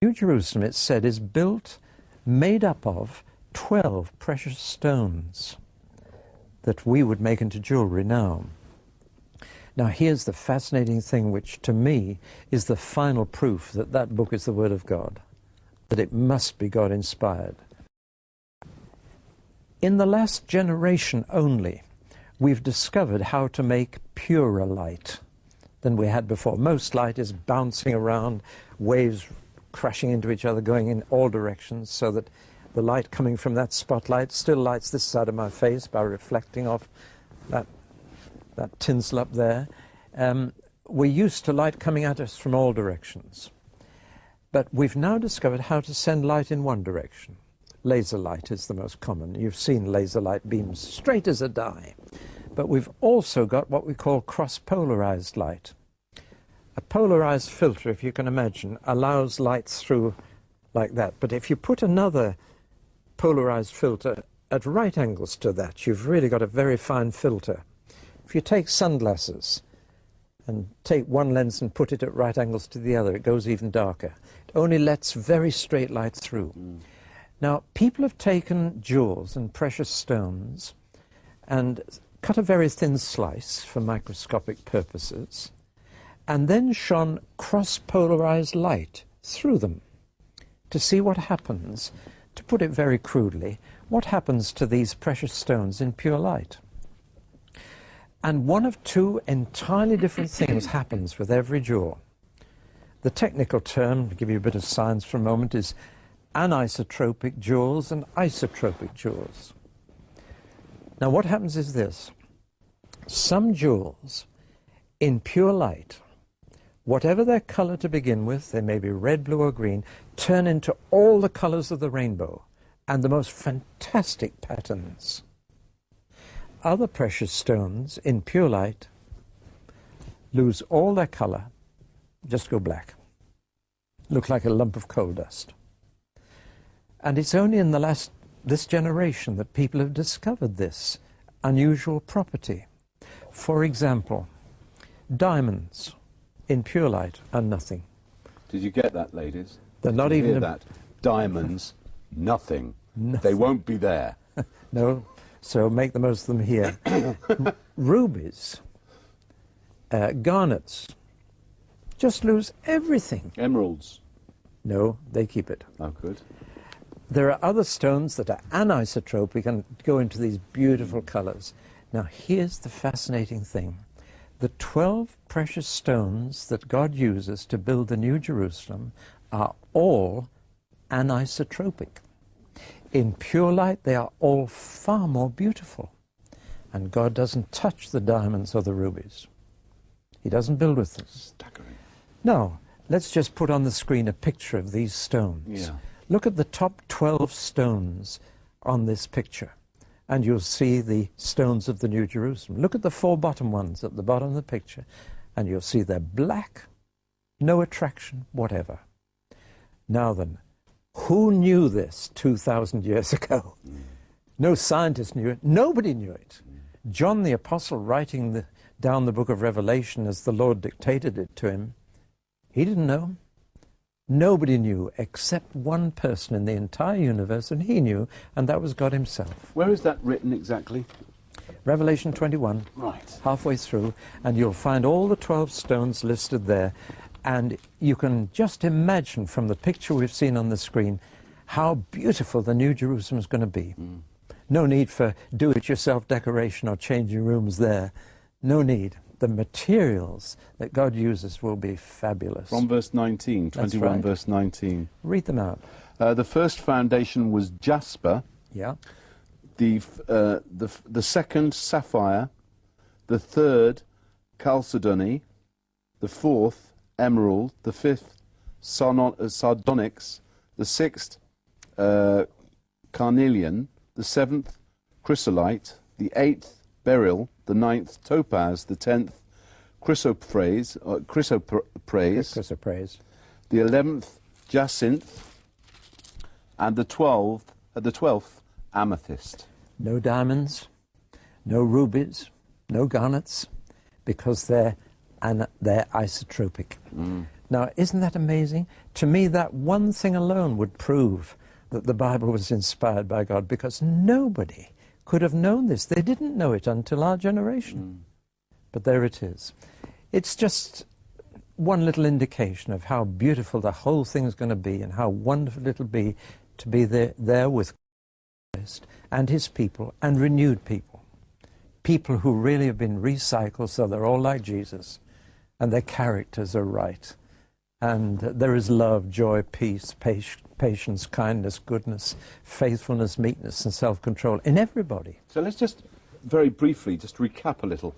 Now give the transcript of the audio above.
New Jerusalem, it's said, is built, made up of 12 precious stones that we would make into jewelry now. Now here's the fascinating thing, which to me is the final proof that that book is the Word of God, that it must be God-inspired. In the last generation only, we've discovered how to make purer light than we had before. Most light is bouncing around, waves crashing into each other, going in all directions, so that the light coming from that spotlight still lights this side of my face by reflecting off that tinsel up there. We're used to light coming at us from all directions. But we've now discovered how to send light in one direction. Laser light is the most common. You've seen laser light beams straight as a die. But we've also got what we call cross-polarized light. A polarized filter, if you can imagine, allows light through like that. But if you put another polarized filter at right angles to that, you've really got a very fine filter. If you take sunglasses and take one lens and put it at right angles to the other, it goes even darker. It only lets very straight light through. Now, people have taken jewels and precious stones and cut a very thin slice for microscopic purposes, and then shone cross-polarized light through them to see what happens. To put it very crudely, what happens to these precious stones in pure light? And one of two entirely different things happens with every jewel. The technical term, to give you a bit of science for a moment, is anisotropic jewels and isotropic jewels. Now what happens is this. Some jewels in pure light, whatever their color to begin with, they may be red, blue or green, turn into all the colors of the rainbow and the most fantastic patterns. Other precious stones in pure light lose all their color, just go black, look like a lump of coal dust. And it's only in this generation that people have discovered this unusual property. For example, diamonds in pure light are nothing. Did you get that, ladies? They're not even hear that. Diamonds, nothing. Nothing. They won't be there. No, so make the most of them here. Rubies, garnets, just lose everything. Emeralds? No, they keep it. Oh, good. There are other stones that are anisotropic and go into these beautiful colors. Now here's the fascinating thing. The 12 precious stones that God uses to build the New Jerusalem are all anisotropic. In pure light, they are all far more beautiful. And God doesn't touch the diamonds or the rubies. He doesn't build with them. Staggering. Now, let's just put on the screen a picture of these stones. Yeah. Look at the top 12 stones on this picture, and you'll see the stones of the New Jerusalem. Look at the 4 bottom ones at the bottom of the picture, and you'll see they're black, no attraction whatever. Now then, who knew this 2,000 years ago? No scientist knew it. Nobody knew it. John the Apostle, writing down the book of Revelation as the Lord dictated it to him, he didn't know. Nobody knew except one person in the entire universe, and he knew, and that was God himself. Where is that written exactly? Revelation 21, right, halfway through, and you'll find all the 12 stones listed there. And you can just imagine from the picture we've seen on the screen how beautiful the New Jerusalem is going to be. No need for do-it-yourself decoration or changing rooms there. No need. The materials that God uses will be fabulous. From verse 19, 21 right. Verse 19. Read them out. The first foundation was jasper. Yeah. The second, sapphire. The third, chalcedony. The fourth, emerald. The fifth, sardonyx. The sixth, carnelian. The seventh, chrysolite. The eighth, beryl. The ninth, topaz. The 10th, chrysoprase. The 11th, jacinth. And the 12th, amethyst. No diamonds, no rubies, no garnets, because they're isotropic. Now, isn't that amazing? To me, that one thing alone would prove that the Bible was inspired by God, because nobody could have known this. They didn't know it until our generation. But there it is. It's just one little indication of how beautiful the whole thing is going to be, and how wonderful it'll be to be there with Christ and his people, and renewed people. People who really have been recycled, so they're all like Jesus, and their characters are right. And there is love, joy, peace, patience, kindness, goodness, faithfulness, meekness, and self-control in everybody. So let's just very briefly just recap a little.